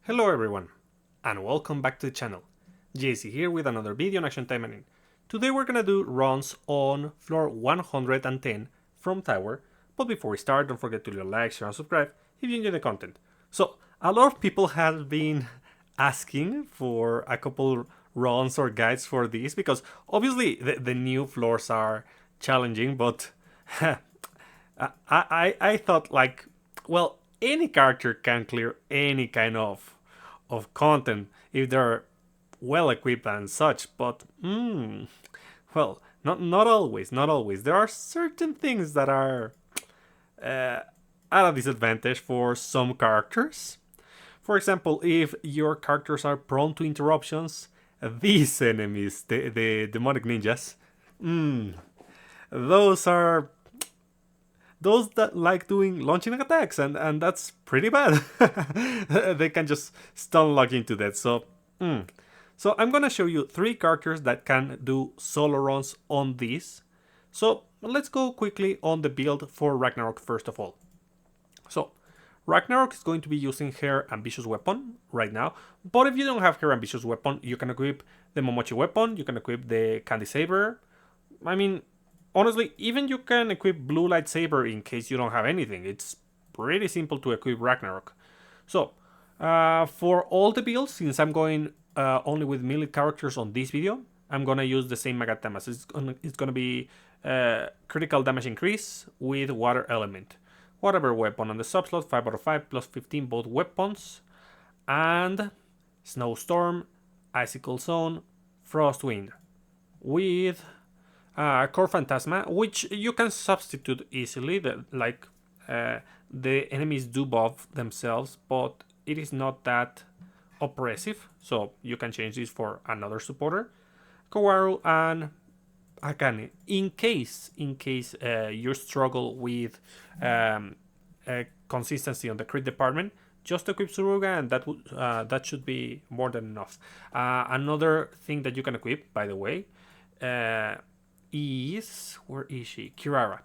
Hello everyone, and welcome back to the channel. JC here with another video on Action Taimanin. Today we're gonna do runs on floor 110 from Tower, but before we start, don't forget to leave a like, share and subscribe if you enjoy the content. So, a lot of people have been asking for a couple runs or guides for this, because obviously the new floors are challenging, but I thought like, well, any character can clear any kind of content if they're well equipped and such, but well, not always, not always. There are certain things that are uh, at a disadvantage for some characters. For example, if your characters are prone to interruptions, these enemies, the demonic ninjas, those are those that like doing launching attacks, and that's pretty bad. They can just stun lock into that. So I'm gonna show you 3 characters that can do solo runs on this. So let's go quickly on the build for Ragnarok first of all. So Ragnarok is going to be using her ambitious weapon right now, but if you don't have her ambitious weapon, you can equip the Momochi weapon, you can equip the Candy Saber. I mean, honestly, even you can equip Blue Lightsaber in case you don't have anything. It's pretty simple to equip Ragnarok. So, for all the builds, since I'm going only with melee characters on this video, I'm gonna use the same Magatemas. It's gonna be critical damage increase with water element. Whatever weapon on the subslot, 5 out of 5, plus 15 both weapons, and Snowstorm, Icicle Zone, Frostwind, with Core Phantasma, which you can substitute easily. The enemies do buff themselves, but it is not that oppressive, so you can change this for another supporter. Kawaru and Akane. In case you struggle with consistency on the crit department, just equip Suruga, and that should be more than enough. Another thing that you can equip, by the way, is, where is she? Kirara.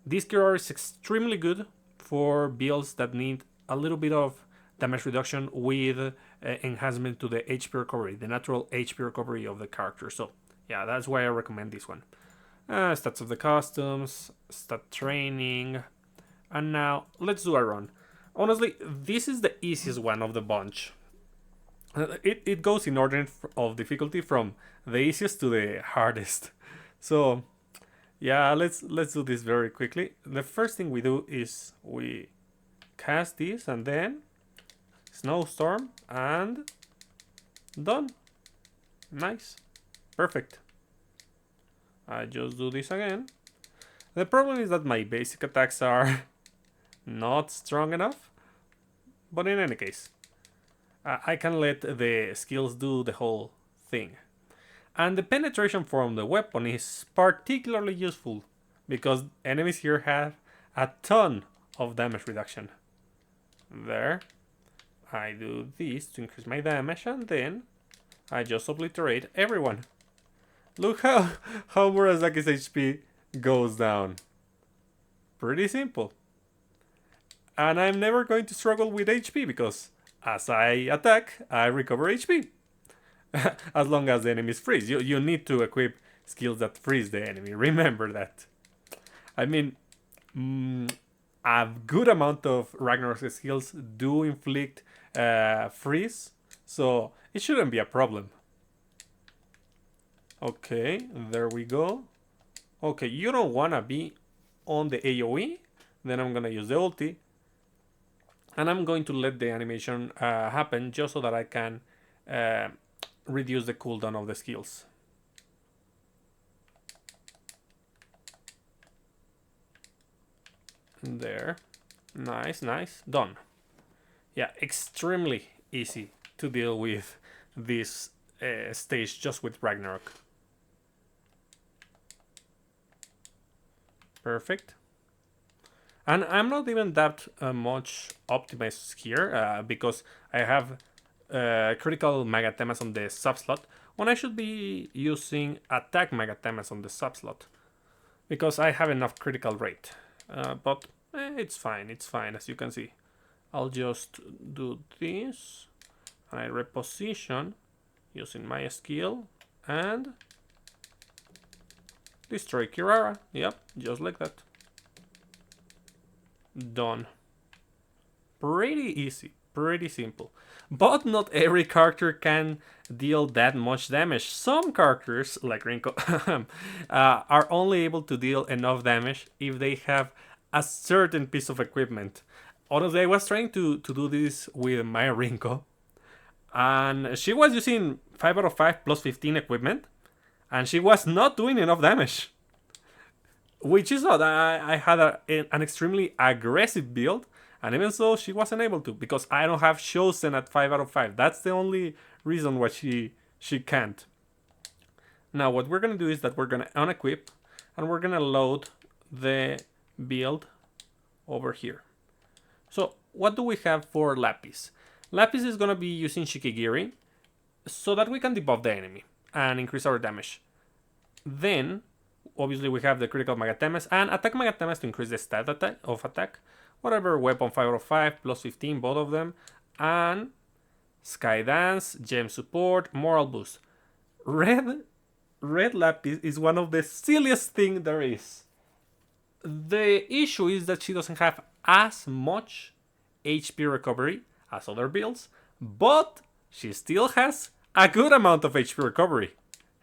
This Kirara is extremely good for builds that need a little bit of damage reduction with enhancement to the HP recovery, the natural HP recovery of the character. So yeah, that's why I recommend this one. Stats of the costumes, stat training, and now let's do a run. Honestly, this is the easiest one of the bunch. It goes in order of difficulty from the easiest to the hardest. So yeah, let's do this very quickly. The first thing we do is we cast this and then Snowstorm and done. Nice. Perfect. I just do this again. The problem is that my basic attacks are not strong enough, but in any case, I can let the skills do the whole thing. And the penetration from the weapon is particularly useful because enemies here have a ton of damage reduction. There. I do this to increase my damage, and then I just obliterate everyone. Look how Murasaki's HP goes down. Pretty simple. And I'm never going to struggle with HP because as I attack, I recover HP. As long as the enemies freeze. You need to equip skills that freeze the enemy. Remember that. I mean, a good amount of Ragnarok skills do inflict freeze, so it shouldn't be a problem. Okay, there we go. Okay, you don't wanna be on the AoE, then I'm gonna use the ulti, and I'm going to let the animation happen just so that I can reduce the cooldown of the skills. There. Nice, nice. Done. Yeah, extremely easy to deal with this stage just with Ragnarok. Perfect. And I'm not even that much optimized here because I have critical Magatemas on the subslot when I should be using attack Magatemas on the subslot because I have enough critical rate. But it's fine, as you can see. I'll just do this And I reposition using my skill and destroy Kirara. Yep, just like that. Done. Pretty easy, pretty simple. But not every character can deal that much damage. Some characters, like Rinko, are only able to deal enough damage if they have a certain piece of equipment. Honestly, I was trying to do this with my Rinko, and she was using 5 out of 5 plus 15 equipment, and she was not doing enough damage. Which is odd. I had an extremely aggressive build, and even so, she wasn't able to because I don't have Chosen at 5 out of 5. That's the only reason why she can't. Now, what we're gonna do is that we're gonna unequip, and we're gonna load the build over here. So, what do we have for Lapis? Lapis is gonna be using Shikigiri so that we can debuff the enemy and increase our damage. Then, obviously, we have the critical Magatemes and attack Magatemes to increase the stat of attack. Whatever weapon 5 out of 5 plus 15, both of them. And Skydance, Gem Support, Moral Boost. Red Lapis is one of the silliest thing there is. The issue is that she doesn't have as much HP recovery as other builds, but she still has a good amount of HP recovery.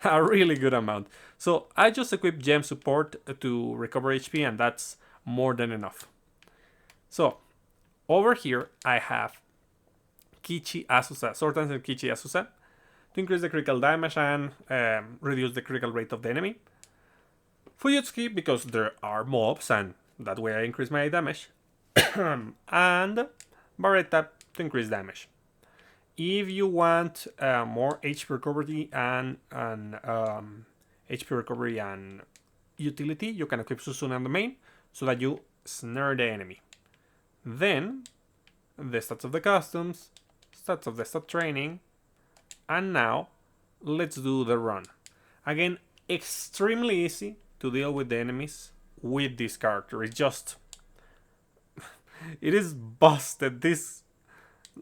A really good amount. So I just equipped Gem Support to recover HP, and that's more than enough. So over here I have Kichi Asusa, Sword and Kichi Asusa, to increase the critical damage and reduce the critical rate of the enemy. Fuyutsuki, because there are mobs and that way I increase my damage. And Barretta to increase damage. If you want more HP recovery and HP recovery and utility, you can equip Susuna on the main so that you snare the enemy. Then the stats of the customs, stats of the stat training, and now let's do the run. Again, extremely easy to deal with the enemies with this character. It is busted. This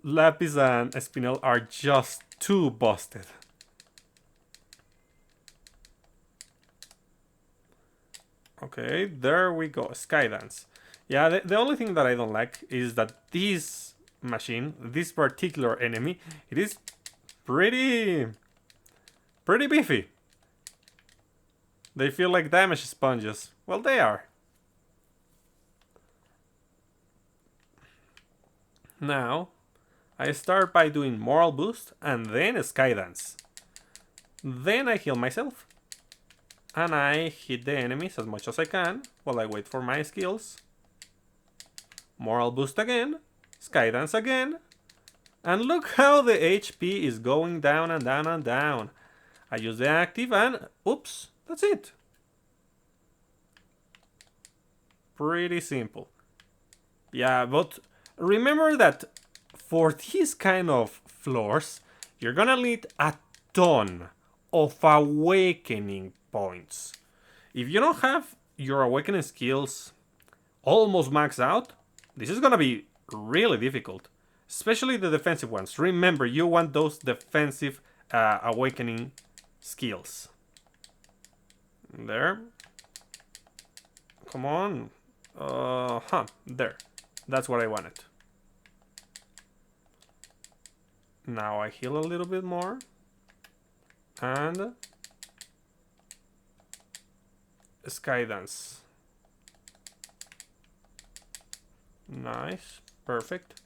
Lapis and Spinel are just too busted. Okay, there we go. Skydance. Yeah, the only thing that I don't like is that this machine, this particular enemy, it is pretty beefy. They feel like damage sponges. Well, they are. Now, I start by doing Moral Boost and then Skydance. Then I heal myself. And I hit the enemies as much as I can while I wait for my skills. Moral Boost again. Skydance again. And look how the HP is going down and down and down. I use the active and oops, that's it. Pretty simple. Yeah, but remember that for these kind of floors, you're gonna need a ton of awakening points. If you don't have your awakening skills almost maxed out, this is gonna be really difficult. Especially the defensive ones. Remember, you want those defensive awakening skills. There. Come on. There. That's what I wanted. Now I heal a little bit more. And Skydance. Nice. Perfect.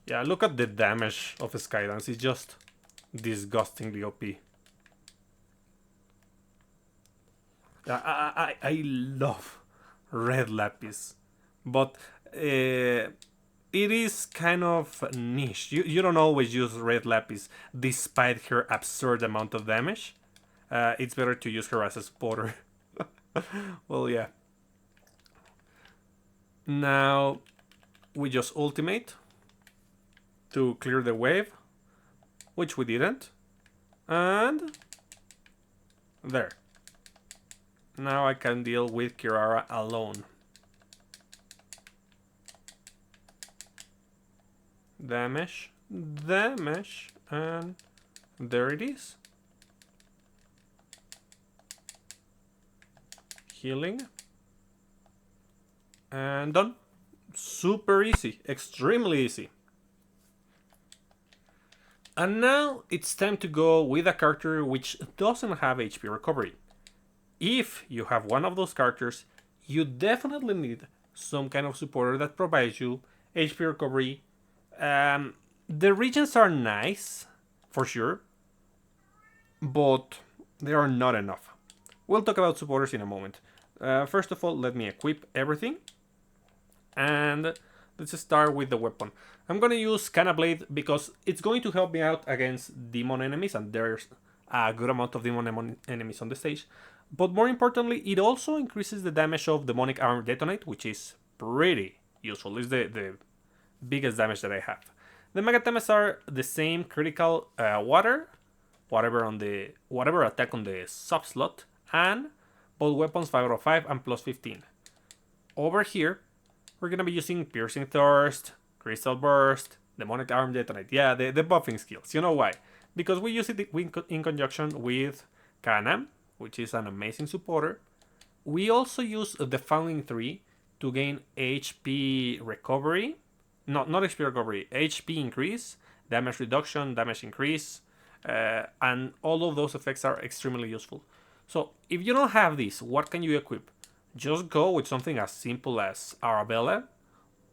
Yeah, look at the damage of Skydance. It's just disgustingly OP. I love Red Lapis, but it is kind of niche. You don't always use Red Lapis despite her absurd amount of damage. It's better to use her as a spotter. Well, yeah. Now we just ultimate to clear the wave, which we didn't. And there. Now I can deal with Kirara alone. damage, damage, and there it is. Healing. And done. Super easy, extremely easy. And now it's time to go with a character which doesn't have HP recovery. If you have one of those characters, you definitely need some kind of supporter that provides you HP recovery. The regions are nice, for sure, but they are not enough. We'll talk about supporters in a moment. First of all, let me equip everything. And let's start with the weapon. I'm gonna use Canna Blade because it's going to help me out against demon enemies, and there's a good amount of demon enemies on the stage. But more importantly, it also increases the damage of Demonic Arm Detonate, which is pretty useful. It's the biggest damage that I have. The Magatamas are the same critical whatever attack on the sub slot, and both weapons 5 out of 5 and plus 15. Over here, we're gonna be using Piercing Thirst, Crystal Burst, Demonic Arm Detonate. Yeah, the buffing skills. You know why? Because we use it in conjunction with Kana, which is an amazing supporter. We also use the following three to gain HP recovery. Not HP recovery, HP increase, damage reduction, damage increase, and all of those effects are extremely useful. So if you don't have this, what can you equip? Just go with something as simple as Arabella,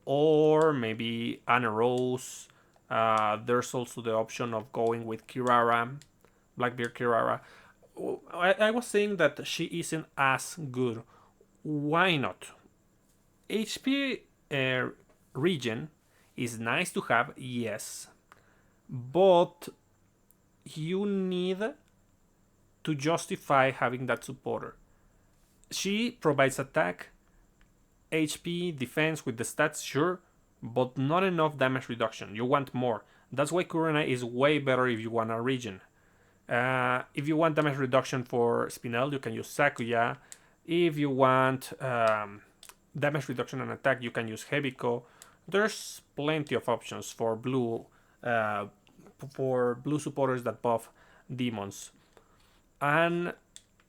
or maybe Anna Rose. There's also the option of going with Kirara, Blackbeard Kirara. I was saying that she isn't as good. Why not? HP regen is nice to have, yes, but you need to justify having that supporter. She provides attack, HP, defense with the stats, sure, but not enough damage reduction. You want more. That's why Kurenai is way better if you want a regen. If you want damage reduction for Spinel, you can use Sakuya. If you want damage reduction and attack, you can use Heaviko. There's plenty of options for blue supporters that buff demons. And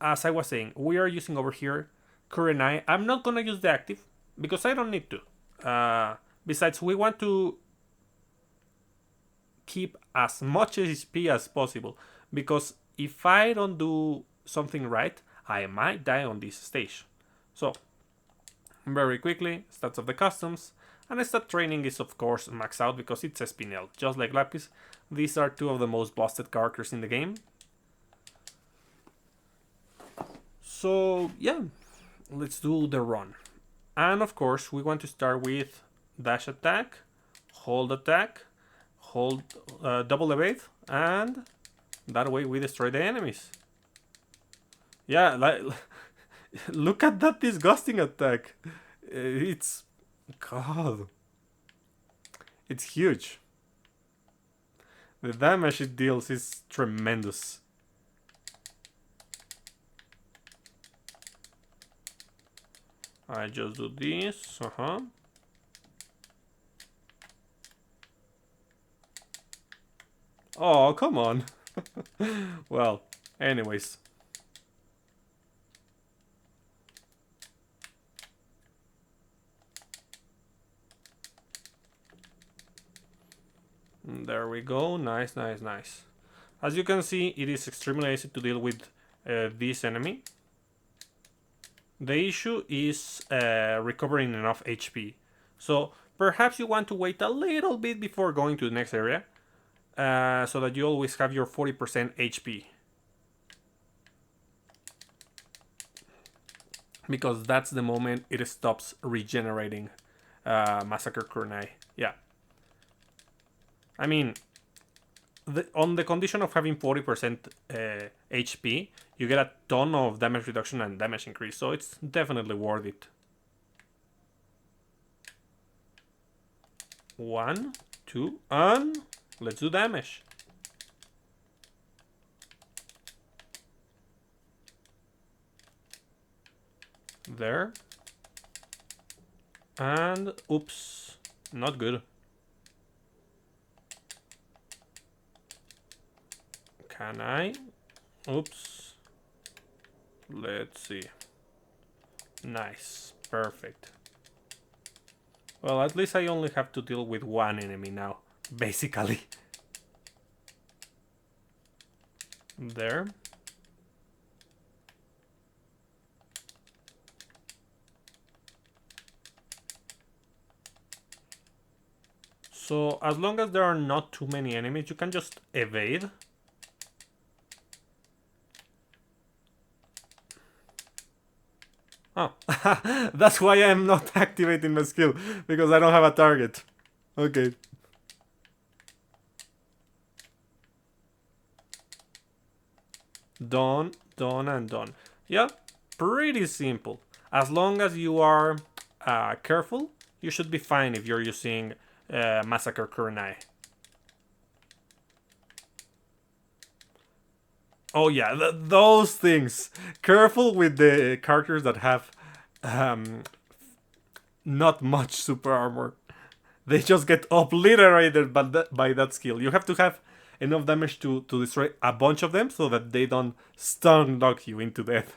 as I was saying, we are using over here Kurenai. I'm not gonna use the active because I don't need to. Besides, we want to keep as much HP as possible, because if I don't do something right, I might die on this stage. So, very quickly, stats of the customs. And stat training is of course maxed out because it's a Spinel. Just like Lapis, these are two of the most busted characters in the game. So yeah, let's do the run. And of course, we want to start with dash attack, hold, double evade, and that way we destroy the enemies. Yeah, like, look at that disgusting attack. It's... God. It's huge. The damage it deals is tremendous. I just do this, Oh, come on. Well, anyways. There we go. Nice, nice, nice. As you can see, it is extremely easy to deal with this enemy. The issue is recovering enough HP. So perhaps you want to wait a little bit before going to the next area, so that you always have your 40% HP. Because that's the moment it stops regenerating Massacre Kurenai. Yeah. I mean, on the condition of having 40% HP, you get a ton of damage reduction and damage increase, so it's definitely worth it. 1, 2, and let's do damage. There. And oops, not good. Can I? Oops. Let's see. Nice. Perfect. Well, at least I only have to deal with one enemy now, basically. There. So, as long as there are not too many enemies, you can just evade. Oh, that's why I'm not activating my skill, because I don't have a target. Okay. Done, done, and done. Yeah, pretty simple. As long as you are careful, you should be fine if you're using Massacre Kurenai. Oh yeah, those things. Careful with the characters that have not much super armor. They just get obliterated by that skill. You have to have enough damage to destroy a bunch of them so that they don't stun knock you into death.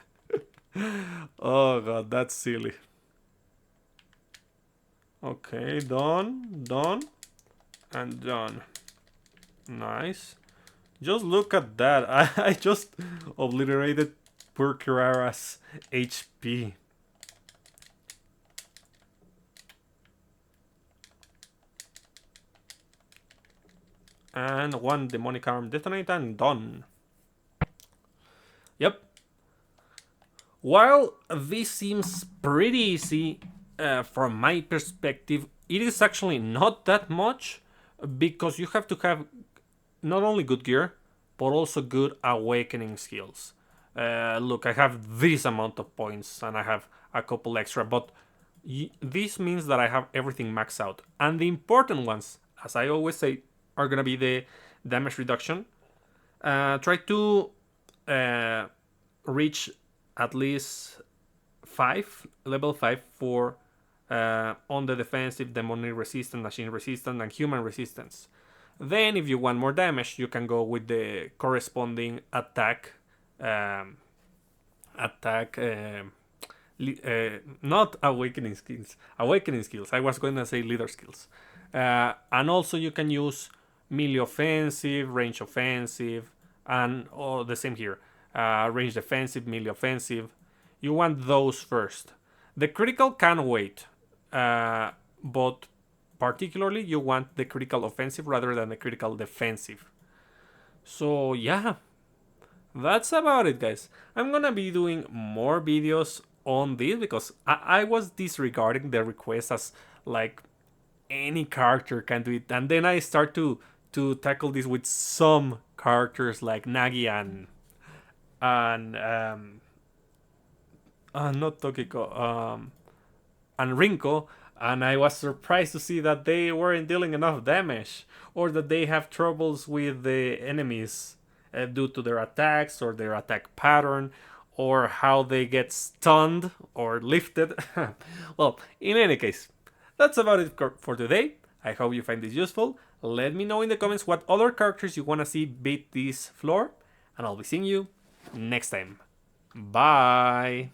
Oh god, that's silly. Okay, done, done, and done. Nice. Just look at that. I just obliterated poor Kirara's HP. And one demonic arm detonate and done. Yep. While this seems pretty easy from my perspective, it is actually not that much because you have to have not only good gear, but also good awakening skills. Look, I have this amount of points and I have a couple extra, but this means that I have everything maxed out. And the important ones, as I always say, are gonna be the damage reduction. Try to reach at least level 5 for on the defensive, demonic resistance, machine resistance, and human resistance. Then, if you want more damage, you can go with the corresponding attack. Not awakening skills. Awakening skills. I was going to say leader skills. And also, you can use melee offensive, range offensive, and the same here. Range defensive, melee offensive. You want those first. The critical can wait, but particularly you want the critical offensive rather than the critical defensive. So yeah, that's about it, guys. I'm gonna be doing more videos on this because I was disregarding the request as like any character can do it, and then I start to tackle this with some characters like Nagi and not Tokiko, and Rinko, and I was surprised to see that they weren't dealing enough damage, or that they have troubles with the enemies due to their attacks or their attack pattern, or how they get stunned or lifted. Well, in any case, that's about it for today. I hope you find this useful. Let me know in the comments what other characters you want to see beat this floor, and I'll be seeing you next time. Bye!